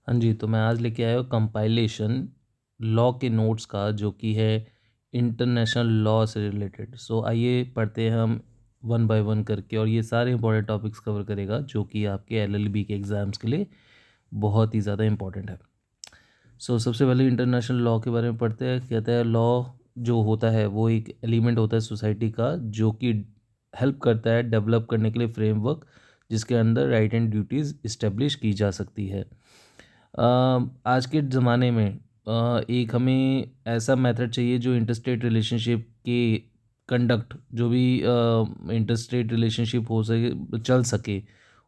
हाँ जी, तो मैं आज लेके आया हूँ कंपाइलेशन लॉ के नोट्स का जो कि है इंटरनेशनल लॉ से रिलेटेड। सो आइए पढ़ते हैं हम वन बाय वन करके, और ये सारे इंपॉर्टेंट टॉपिक्स कवर करेगा जो कि आपके एलएलबी के एग्ज़ाम्स के लिए बहुत ही ज़्यादा इंपॉर्टेंट है। सो सबसे पहले इंटरनेशनल लॉ के बारे में पढ़ते हैं। कहते हैं लॉ जो होता है वो एक एलिमेंट होता है सोसाइटी का जो कि हेल्प करता है डेवलप करने के लिए फ्रेमवर्क जिसके अंदर राइट एंड ड्यूटीज़ इस्टेब्लिश की जा सकती है। आज के ज़माने में एक हमें ऐसा मेथड चाहिए जो इंटरस्टेट रिलेशनशिप के कंडक्ट जो भी इंटरस्टेट रिलेशनशिप हो सके चल सके,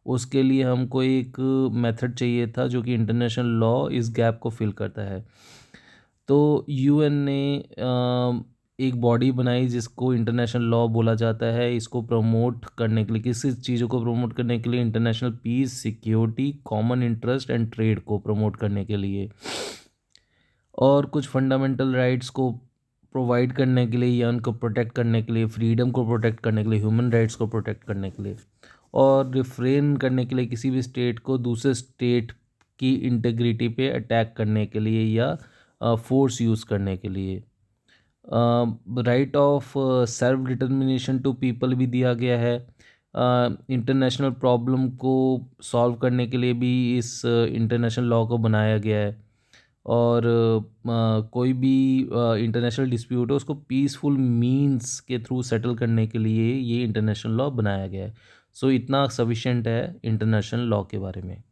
उसके लिए हमको एक मेथड चाहिए था जो कि इंटरनेशनल लॉ इस गैप को फिल करता है। तो यूएन ने एक बॉडी बनाई जिसको इंटरनेशनल लॉ बोला जाता है। इसको प्रमोट करने के लिए, किसी चीज़ों को प्रमोट करने के लिए, international peace, security, common interest and trade को प्रमोट करने के लिए, और कुछ फंडामेंटल राइट्स को प्रोवाइड करने के लिए या उनको प्रोटेक्ट करने के लिए, फ्रीडम को प्रोटेक्ट करने के लिए, ह्यूमन राइट्स को प्रोटेक्ट करने के लिए, और रिफ्रेन करने के लिए किसी भी स्टेट को दूसरे स्टेट की इंटेग्रिटी पे अटैक करने के लिए या फोर्स यूज़ करने के लिए। Right of self determination to people भी दिया गया है। इंटरनेशनल प्रॉब्लम को सॉल्व करने के लिए भी इस इंटरनेशनल लॉ को बनाया गया है। और कोई भी इंटरनेशनल डिस्प्यूट हो उसको पीसफुल मींस के थ्रू सेटल करने के लिए ये इंटरनेशनल लॉ बनाया गया है। सो इतना सफिशेंट है इंटरनेशनल लॉ के बारे में।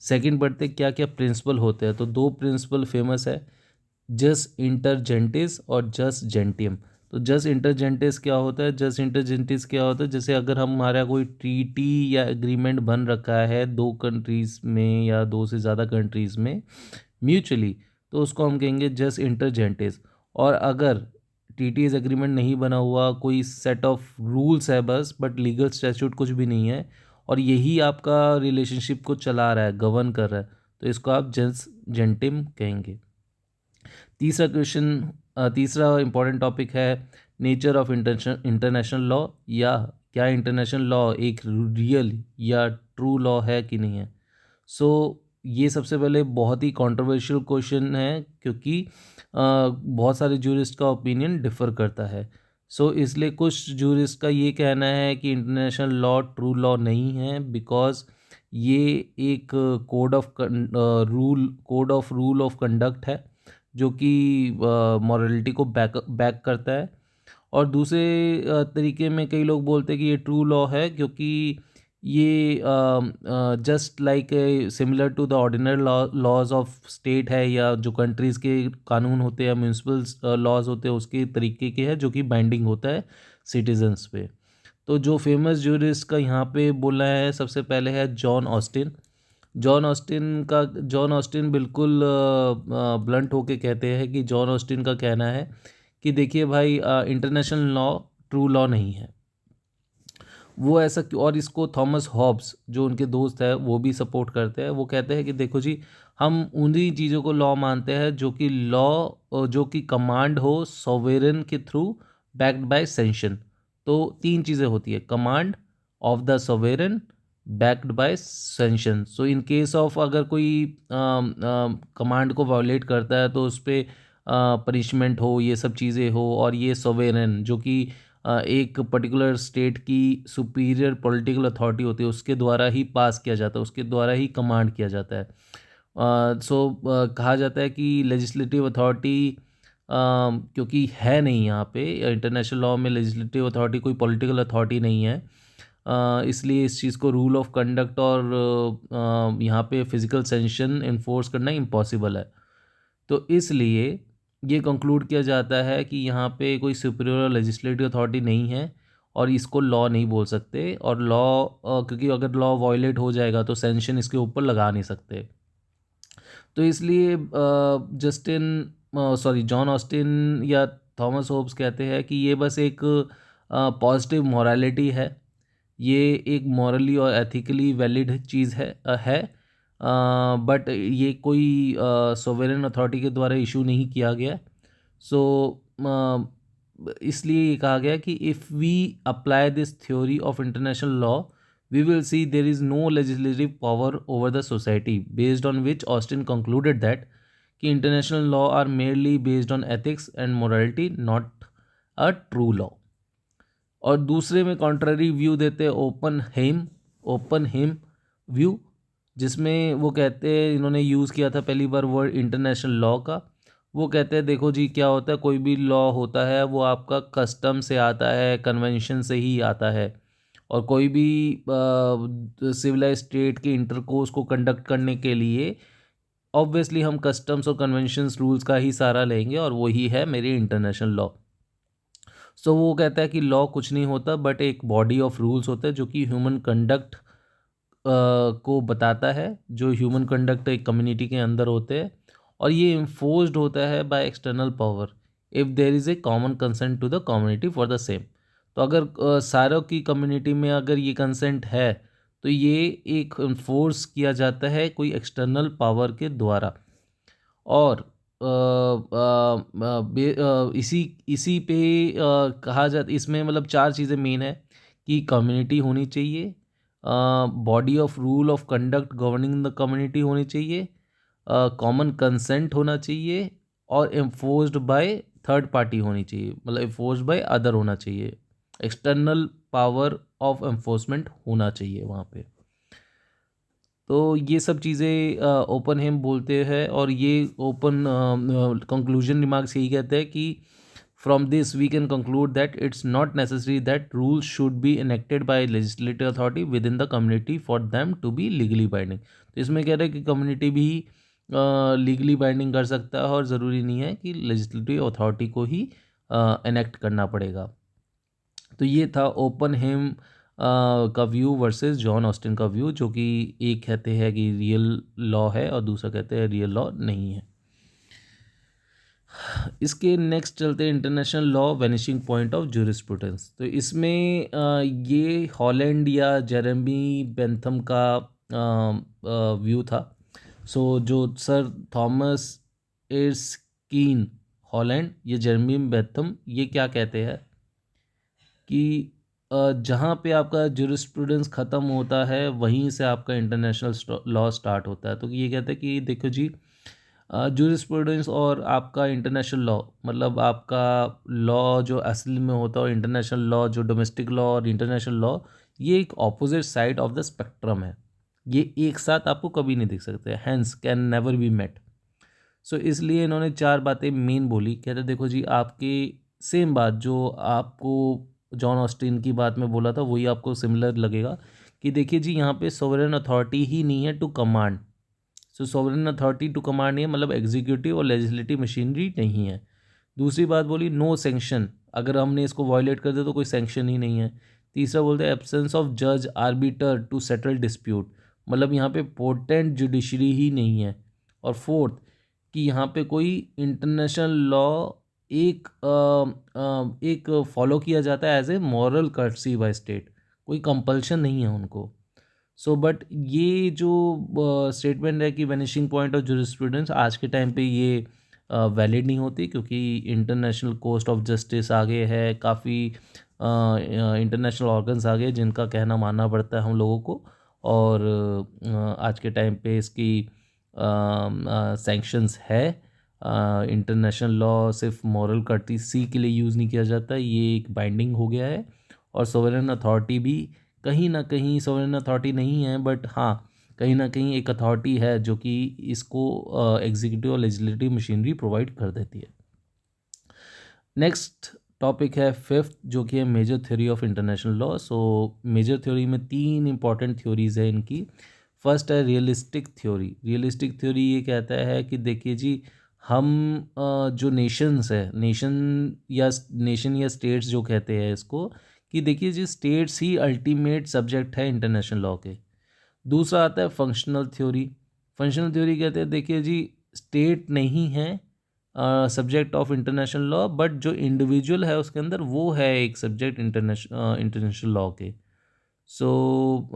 सेकंड बढ़ते क्या क्या प्रिंसिपल होते हैं, तो दो प्रिंसिपल फेमस है, जस इंटरजेंटिस और जस जेंटियम। तो जस इंटरजेंटिस क्या होता है? जस इंटरजेंटिस क्या होता है, जैसे अगर हमारा कोई ट्रीटी या एग्रीमेंट बन रखा है दो कंट्रीज़ में या दो से ज़्यादा कंट्रीज़ में म्यूचुअली, तो उसको हम कहेंगे जस इंटरजेंटिस। और अगर टीटीएस एग्रीमेंट नहीं बना हुआ, कोई सेट ऑफ रूल्स है बस, बट लीगल स्टैट्यूट कुछ भी नहीं है, और यही आपका रिलेशनशिप को चला रहा है, गवर्न कर रहा है, तो इसको आप जस जेंटिम कहेंगे। तीसरा इंपॉर्टेंट टॉपिक है नेचर ऑफ इंटरनेशनल लॉ, या क्या इंटरनेशनल लॉ एक रियल या ट्रू लॉ है कि नहीं है। सो ये सबसे पहले बहुत ही कंट्रोवर्शियल क्वेश्चन है क्योंकि बहुत सारे जूरिस्ट का ओपिनियन डिफर करता है। सो इसलिए कुछ जूरिस्ट का ये कहना है कि इंटरनेशनल लॉ ट्रू लॉ नहीं है, बिकॉज ये एक code of rule of conduct है जो कि मॉरलिटी को बैक बैक करता है। और दूसरे तरीके में कई लोग बोलते हैं कि ये ट्रू लॉ है क्योंकि ये just like similar to the ordinary laws of state है, या जो कंट्रीज़ के कानून होते हैं, म्यूनसिपल लॉज होते हैं, उसके तरीके के हैं जो कि बाइंडिंग होता है सिटीजन्स पे। तो जो फेमस जूरिस्ट का यहाँ पे बोलना है, सबसे पहले है जॉन ऑस्टिन। जॉन ऑस्टिन बिल्कुल ब्लंट होके कहते हैं कि जॉन ऑस्टिन का कहना है कि देखिए भाई, इंटरनेशनल लॉ ट्रू लॉ नहीं है। वो ऐसा क्यों? और इसको थॉमस हॉब्स जो उनके दोस्त है वो भी सपोर्ट करते हैं। वो कहते हैं कि देखो जी, हम उन्हीं चीज़ों को लॉ मानते हैं जो कि जो कि कमांड हो सॉवेरेन के थ्रू, बैक्ड बाय सेंशन। तो तीन चीज़ें होती है: command of the sovereign, backed by sanction. So in case of अगर कोई कमांड को वायोलेट करता है तो उस पर पनिशमेंट हो, ये सब चीज़ें हो, और ये सॉवेरेन जो कि एक पर्टिकुलर स्टेट की सुपीरियर पॉलिटिकल अथॉरिटी होती है उसके द्वारा ही पास किया जाता है, उसके द्वारा ही कमांड किया जाता है। कहा जाता है कि लेजिस्लेटिव अथॉरिटी क्योंकि है नहीं यहाँ पे, इंटरनेशनल लॉ में लेजिस्लेटिव अथॉरिटी कोई पॉलिटिकल अथॉरिटी नहीं है, इसलिए इस चीज़ को रूल ऑफ कंडक्ट और यहाँ पे फिजिकल सेंशन इन्फोर्स करना इम्पॉसिबल है। तो इसलिए ये कंक्लूड किया जाता है कि यहाँ पे कोई सुपीरियर लेजिस्लेटिव अथॉरिटी नहीं है और इसको लॉ नहीं बोल सकते, और क्योंकि अगर लॉ वायलेट हो जाएगा तो सेंशन इसके ऊपर लगा नहीं सकते। तो इसलिए जॉन ऑस्टिन या थॉमस होब्स कहते हैं कि ये बस एक पॉजिटिव मॉरालिटी है, ये एक मॉरली और एथिकली वैलिड चीज़ है, बट ये कोई सोवेरेन अथॉरिटी के द्वारा इशू नहीं किया गया। सो इसलिए ये कहा गया कि if we apply this theory of international law we will see there is no legislative power over the society, based on which Austin concluded that कि international law are merely based on ethics and morality, not a true law. और दूसरे में contrary view देते हैं open हेम view, जिसमें वो कहते हैं, इन्होंने यूज़ किया था पहली बार वर्ड इंटरनेशनल लॉ का। वो कहते हैं देखो जी क्या होता है, कोई भी लॉ होता है वो आपका कस्टम से आता है, कन्वेंशन से ही आता है, और कोई भी सिविलाइज स्टेट के इंटरकोर्स को कंडक्ट करने के लिए ऑब्वियसली हम कस्टम्स और कन्वेंशंस रूल्स का ही सहारा लेंगे, और वही है मेरी इंटरनेशनल लॉ। सो वो कहता है कि लॉ कुछ नहीं होता बट एक बॉडी ऑफ रूल्स होता है जो कि ह्यूमन कंडक्ट को बताता है, जो ह्यूमन कंडक्ट एक कम्युनिटी के अंदर होते हैं, और ये इन्फोर्स्ड होता है by external power if there is a common consent to the community for the same. तो अगर सारों की कम्युनिटी में अगर ये कंसेंट है तो ये एक इन्फोर्स किया जाता है कोई एक्सटर्नल पावर के द्वारा। और इसी इसी पे कहा जाता, इसमें मतलब चार चीज़ें मेन है कि कम्युनिटी होनी चाहिए, body of rule of conduct governing the community होनी चाहिए, कॉमन कंसेंट होना चाहिए, और एम्फोर्स्ड बाय थर्ड पार्टी होनी चाहिए, मतलब एम्फोर्स्ड बाय अदर होना चाहिए, एक्सटर्नल पावर ऑफ एन्फोर्समेंट होना चाहिए वहाँ पे। तो ये सब चीज़ें ओपनहेम बोलते हैं, और ये ओपन कंक्लूजन रिमार्क्स यही कहते हैं कि from this we can conclude that it's not necessary that rules should be enacted by legislative authority within the community for them to be legally binding. तो इसमें कह रहे हैं कि कम्युनिटी भी लीगली बाइंडिंग कर सकता है, और ज़रूरी नहीं है कि लेजिस्लेटिव अथॉरिटी को ही इनेक्ट करना पड़ेगा। तो ये था ओपनहेम का व्यू वर्सेस जॉन ऑस्टिन का व्यू, जो कि एक कहते हैं कि रियल लॉ है और दूसरा कहते हैं रियल लॉ नहीं है। इसके नेक्स्ट चलते हैं international law vanishing point of jurisprudence. तो इसमें ये हॉलैंड या जेरेमी बेंथम का व्यू था। सो जो सर थॉमस एर्स्कीन हॉलैंड, ये जेरेमी बेंथम, ये क्या कहते हैं कि जहाँ पे आपका ज्यूरिस्प्रूडेंस ख़त्म होता है वहीं से आपका इंटरनेशनल लॉ स्टार्ट होता है। तो ये कहते हैं कि देखो जी, ज्यूरिस्प्रूडेंस और आपका इंटरनेशनल लॉ, मतलब आपका लॉ जो असल में होता है और इंटरनेशनल लॉ जो डोमेस्टिक लॉ और इंटरनेशनल लॉ, ये एक opposite side of the spectrum है। ये एक साथ आपको कभी नहीं दिख सकते, hence can never be met. So इसलिए इन्होंने चार बातें मेन बोली। कहते देखो जी, आपके सेम बात जो आपको जॉन ऑस्टिन की बात में बोला था वही आपको सिमिलर लगेगा कि देखिए जी, यहाँ पे सोवरेन अथॉरिटी ही नहीं है to command. So sovereign authority to command नहीं है, मतलब एग्जीक्यूटिव और लेजिस्लेटिव मशीनरी नहीं है। दूसरी बात बोली नो सैंक्शन, अगर हमने इसको वायलेट कर दिया तो कोई सैंक्शन ही नहीं है। तीसरा बोलते हैं एब्सेंस ऑफ जज आर्बिटर टू सेटल डिस्प्यूट, मतलब यहाँ पे पोटेंट जुडिशरी ही नहीं है। और फोर्थ कि यहाँ पे कोई इंटरनेशनल लॉ एक फॉलो किया जाता है as a moral courtesy by state, कोई कंपल्शन नहीं है उनको। सो बट ये जो स्टेटमेंट है कि वेनिशिंग पॉइंट ऑफ जुरिस्प्रूडेंस, आज के टाइम पे ये वैलिड नहीं होती, क्योंकि इंटरनेशनल कोर्ट ऑफ जस्टिस आगे है, काफ़ी इंटरनेशनल ऑर्गन्स आगे जिनका कहना मानना पड़ता है हम लोगों को। और आज के टाइम पे इसकी सैंक्शंस है। इंटरनेशनल लॉ सिर्फ मॉरल कर्टिसी के लिए यूज़ नहीं किया जाता, ये एक बाइंडिंग हो गया है। और सोवरेन अथॉरिटी भी कहीं ना कहीं सोवरेन अथॉरिटी नहीं है, बट हाँ कहीं ना कहीं एक अथॉरिटी है जो कि इसको एग्जीक्यूटिव और लेजिस्लेटिव मशीनरी प्रोवाइड कर देती है। नेक्स्ट टॉपिक है फिफ्थ, जो कि है major theory of international law. So major theory में तीन इंपॉर्टेंट थ्योरीज है इनकी। फर्स्ट है रियलिस्टिक थ्योरी। रियलिस्टिक थ्योरी ये कहता है कि देखिए जी, हम जो नेशंस है, नेशन या स्टेट्स जो कहते हैं इसको, कि देखिए जी स्टेट्स ही अल्टीमेट सब्जेक्ट है इंटरनेशनल लॉ के। दूसरा आता है फंक्शनल थ्योरी। फंक्शनल थ्योरी कहते हैं देखिए जी, स्टेट नहीं है subject of international law, but जो इंडिविजुअल है उसके अंदर वो है एक सब्जेक्ट इंटरनेशनल लॉ के। सो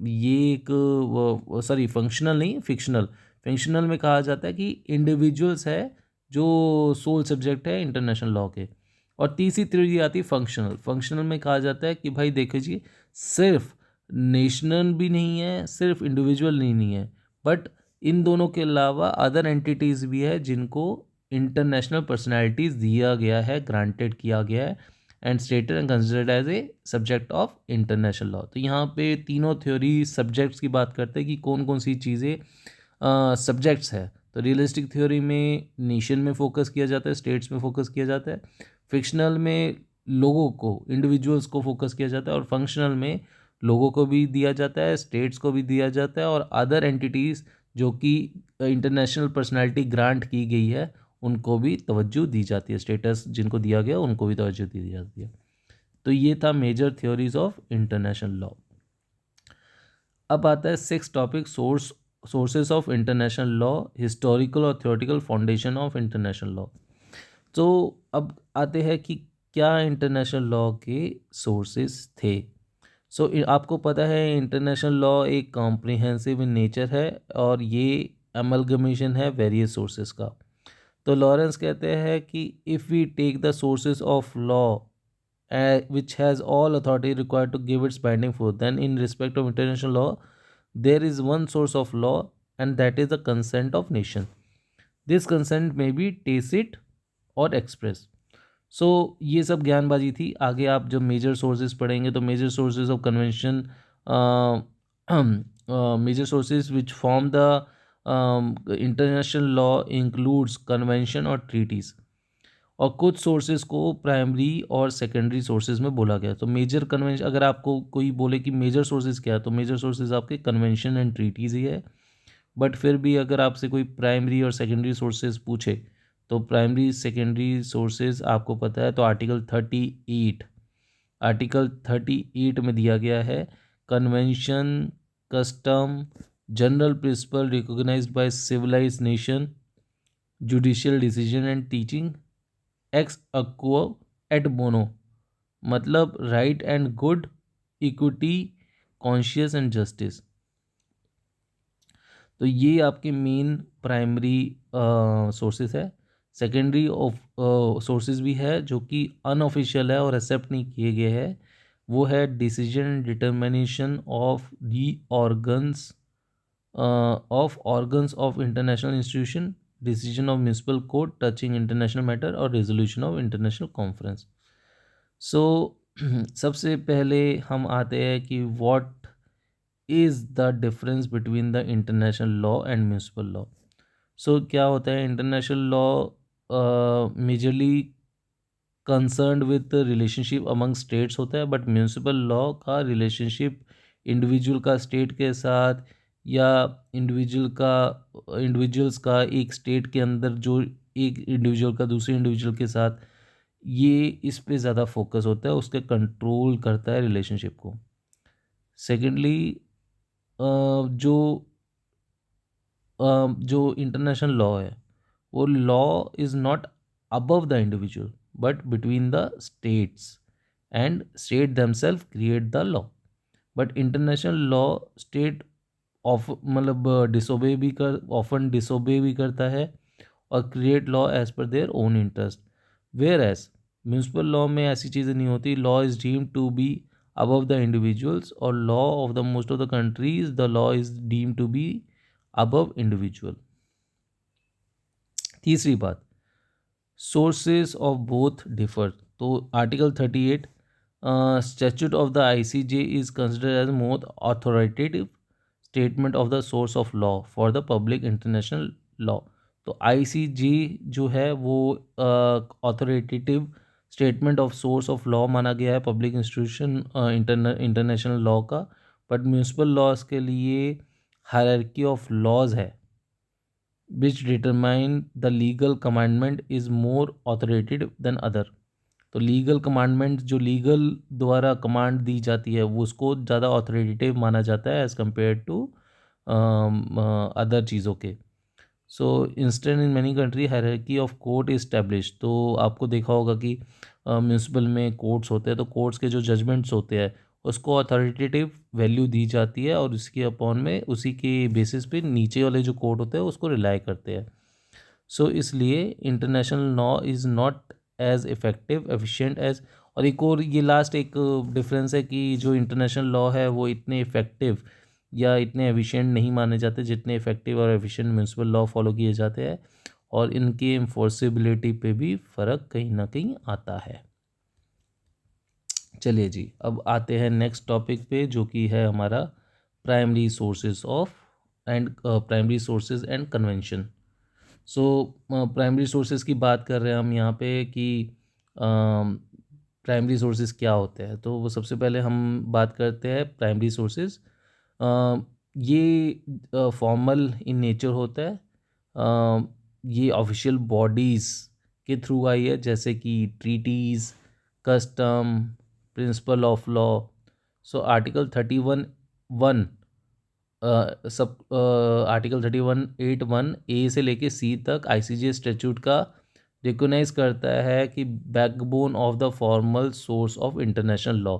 ये एक सॉरी फंक्शनल नहीं, फिक्शनल। फिक्शनल में कहा जाता है कि इंडिविजुअल्स है जो सोल सब्जेक्ट है इंटरनेशनल लॉ के, और तीसरी थ्योरी आती है फंक्शनल। फंक्शनल में कहा जाता है कि भाई देखो जी, सिर्फ नेशनल भी नहीं है, सिर्फ इंडिविजुअल नहीं है, बट इन दोनों के अलावा अदर एंटिटीज़ भी है जिनको इंटरनेशनल पर्सनैलिटीज़ दिया गया है, ग्रांटेड किया गया है and stated and considered as a subject of international law. तो यहाँ पे तीनों थ्योरी सब्जेक्ट्स की बात करते हैं कि कौन कौन सी चीज़ें सब्जेक्ट्स है। तो रियलिस्टिक थ्योरी में नेशन में फोकस किया जाता है, स्टेट्स में फोकस किया जाता है। फिक्शनल में लोगों को, इंडिविजुअल्स को फोकस किया जाता है, और फंक्शनल में लोगों को भी दिया जाता है, स्टेट्स को भी दिया जाता है, और अदर एंटिटीज़ जो कि इंटरनेशनल पर्सनालिटी ग्रांट की गई है उनको भी तवज्जो दी जाती है, स्टेटस जिनको दिया गया उनको भी तवज्जो दी जाती है। तो ये था major theories of international law. अब आता है six topic, sources of international law, historical और theoretical foundation of international law. तो अब आते हैं कि क्या इंटरनेशनल लॉ के सोर्सेज थे। आपको पता है इंटरनेशनल लॉ एक कॉम्प्रिहेंसिव इन नेचर है और ये अमलगमेशन है वेरियस सोर्सेज का। तो लॉरेंस कहते हैं कि if we take the sources of law which has all authority required to give its binding force, then in respect of international law there is one source of law, and that is the consent of nation. This consent may be tacit or express. सो ये सब ज्ञानबाजी थी। आगे आप जब major sources पढ़ेंगे तो major sources of convention, major sources which form the international law includes convention और treaties, और कुछ सोर्सेज को प्राइमरी और सेकेंडरी सोर्सेज में बोला गया। तो मेजर कन्वेंशन, अगर आपको कोई बोले कि मेजर सोर्सेज क्या है, तो मेजर सोर्सेज आपके कन्वेंशन एंड ट्रीटीज़ ही है। बट फिर भी अगर आपसे कोई प्राइमरी और सेकेंडरी सोर्सेज पूछे तो प्राइमरी सेकेंडरी सोर्सेज आपको पता है, तो आर्टिकल 38 में दिया गया है, convention, custom, general principle recognised by civilised nation, judicial decision and teaching, ex aequo et bono, मतलब right and good, equity, conscience and justice. तो ये आपके मेन प्राइमरी सोर्सेज है। सेकेंडरी ऑफ सोर्सेज भी है जो कि अनऑफिशियल है और एक्सेप्ट नहीं किए गए हैं। वो है decision determination of the organs of international institution, decision of municipal code touching international matter, और resolution of international conference. So सबसे पहले हम आते हैं कि what is the difference between the international law and municipal law. So क्या होता है, international law majorly concerned with relationship among states होता है, बट म्यूनिसिपल लॉ का रिलेशनशिप इंडिविजुअल का स्टेट के साथ, या इंडिविजुअल्स का एक स्टेट के अंदर जो एक इंडिविजुअल का दूसरे इंडिविजुअल के साथ, ये इस पे ज़्यादा फोकस होता है, उसके कंट्रोल करता है रिलेशनशिप को। सेकेंडली जो जो इंटरनेशनल लॉ है, वो law is not above the individual but between the states, and state themselves create the law. But international law state of मतलब ऑफन डिसोबे भी करता है और create law as per their own interest. Whereas municipal law में ऐसी चीज़ें नहीं होती। Law is deemed to be above the individuals, or law of the most of the countries the law is deemed to be above individual। तीसरी बात, sources of both differ। तो article 38 statute of the ICJ is considered as more authoritative statement of the source of law for the public international law। तो ICJ जो है वो authoritative statement of source of law माना गया है public institution international law का। But municipal laws के लिए हायरार्की ऑफ लॉज है which determine the legal commandment is more authoritative than other. तो लीगल कमांडमेंट जो लीगल द्वारा कमांड दी जाती है वो उसको ज़्यादा ऑथोरेटेटिव माना जाता है एज़ कम्पेयर टू अदर चीज़ों के। So instance in many country hierarchy of court establish. तो आपको देखा होगा कि म्यूनिसिपल में कोर्ट्स होते हैं, तो कोर्ट्स के जो जजमेंट्स होते हैं उसको अथॉरिटेटिव वैल्यू दी जाती है और उसके अपॉन में उसी के बेसिस पे नीचे वाले जो कोर्ट होते हैं उसको रिलाई करते हैं। सो इसलिए international law is not as effective efficient as, और एक और ये लास्ट एक डिफरेंस है कि जो इंटरनेशनल लॉ है वो इतने इफ़ेक्टिव या इतने एफिशिएंट नहीं माने जाते जितने इफ़ेक्टिव और एफिशिएंट म्यूनसिपल लॉ फॉलो किए जाते हैं, और इनकी इन्फोर्सिबिलिटी पे भी फ़र्क कहीं ना कहीं आता है। चलिए जी, अब आते हैं नेक्स्ट टॉपिक पे, जो कि है हमारा primary sources of and primary sources and convention. So primary sources की बात कर रहे हैं हम यहाँ पे कि प्राइमरी सोर्सेज क्या होते हैं। तो वो सबसे पहले हम बात करते हैं प्राइमरी सोर्सेज। ये फॉर्मल इन नेचर होता है। ये ऑफिशियल बॉडीज़ के थ्रू आई है, जैसे कि treaties, custom, principle of law. So article 31(1) sub article 31(8)(1) से लेके सी तक आईसीजे स्टैट्यूट का रिकोगनाइज करता है कि backbone of the formal source of international law.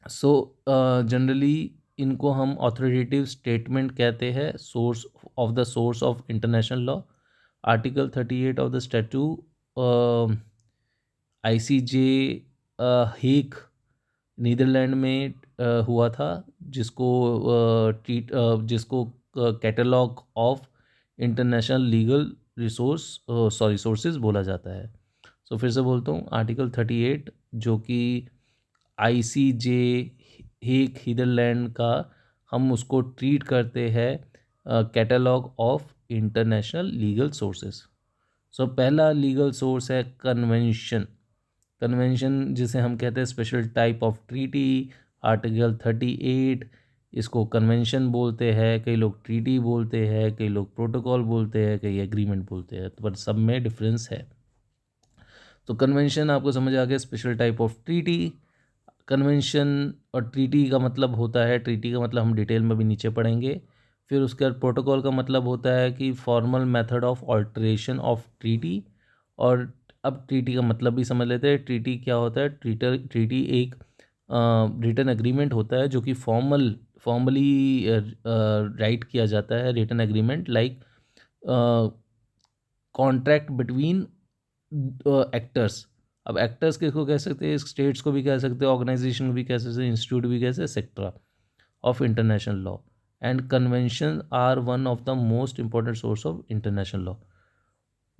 So generally इनको हम ऑथोरिटेटिव स्टेटमेंट कहते हैं, source of the source of international law. Article 38 of the statute ICJ Hague Netherland में हुआ था, जिसको जिसको catalogue of international legal sources बोला जाता है। सो फिर से बोलता हूँ, आर्टिकल 38 जो कि आईसीजे हेग नीदरलैंड का, हम उसको ट्रीट करते हैं catalogue of international legal sources. So पहला लीगल सोर्स है कन्वेंशन। कन्वेंशन जिसे हम कहते हैं special type of treaty, article 38 इसको कन्वेंशन बोलते हैं, कई लोग ट्रीटी बोलते हैं, कई लोग प्रोटोकॉल बोलते हैं, कई एग्रीमेंट बोलते हैं, तो पर सब में डिफरेंस है। तो कन्वेंशन आपको समझ आ गया, special type of treaty. Convention और ट्रीटी का मतलब होता है, ट्रीटी का मतलब हम डिटेल में भी नीचे पढ़ेंगे। फिर उसके बाद प्रोटोकॉल का मतलब होता है कि formal method of alteration of treaty. और अब ट्रीटी का मतलब भी समझ लेते हैं। ट्रीटी क्या होता है? ट्रीटी एक रिटन एग्रीमेंट होता है जो कि फॉर्मली राइट किया जाता है। Written agreement like contract between actors. अब एक्टर्स किसको कह सकते हैं? स्टेट्स को भी कह सकते हैं, ऑर्गेनाइजेशन को भी कह सकते हैं, इंस्टीट्यूट भी कह सकते हैं, सेक्ट्रा of international law. And convention are one of the most important source of international law.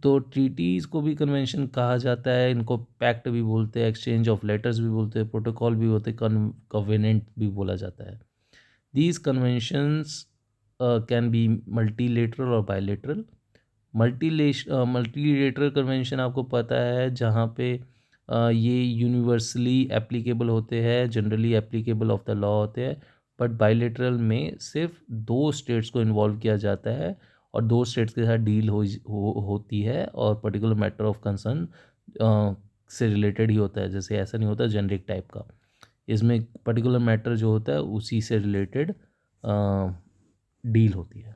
तो ट्रीटीज़ को भी कन्वेंशन कहा जाता है, इनको पैक्ट भी बोलते हैं, एक्सचेंज ऑफ लेटर्स भी बोलते हैं, प्रोटोकॉल भी होते हैं, कवेनेंट भी बोला जाता है। These conventions can be multilateral और बायलेटरल। मल्टीलेटरल कन्वेंशन आपको पता है, जहाँ पे ये यूनिवर्सली एप्लीकेबल होते हैं, generally applicable of the law होते हैं। बट बायलेटरल में सिर्फ दो स्टेट्स को इन्वॉल्व किया जाता है और दो स्टेट्स के साथ डील होती है, और पर्टिकुलर मैटर ऑफ कंसर्न से रिलेटेड ही होता है। जैसे ऐसा नहीं होता जेनरिक टाइप का, इसमें पर्टिकुलर मैटर जो होता है उसी से रिलेटेड डील होती है।